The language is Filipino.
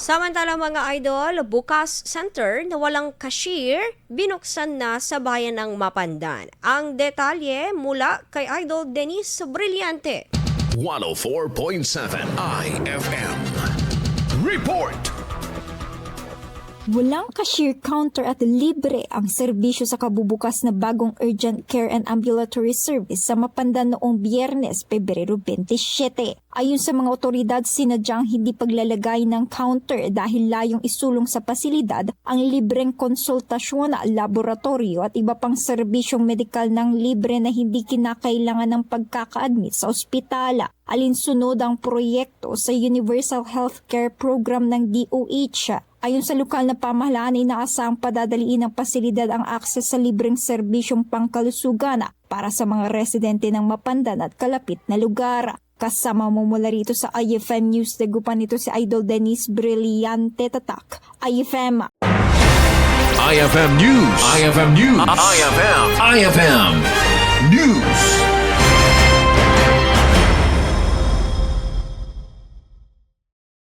Samantala mga idol, Bucas Center na walang cashier, binuksan na sa bayan ng Mapandan. Ang detalye mula kay Idol Denise Brillante. 104.7 IFM. Report! Walang cashier counter at libre ang serbisyo sa kabubukas na bagong urgent care and ambulatory service sa Mapandan noong Biyernes, Pebrero 27. Ayon sa mga otoridad, sinadyang hindi paglalagay ng counter dahil layong isulong sa pasilidad ang libreng konsultasyon, laboratorio at iba pang serbisyong medikal ng libre na hindi kinakailangan ng pagkaka-admit sa ospitala. Alinsunod ang proyekto sa Universal Healthcare Program ng DOH. Ayon sa lokal na pamahalaan, inaasahang padadaliin ng pasilidad ang akses sa libreng serbisyong pangkalusugan para sa mga residente ng Mapandan at kalapit na lugar. Kasama mo mula rito sa IFM News, dagupan nito si Idol Denise Brillante, Tatak, IFM. IFM News. IFM News. IFM News.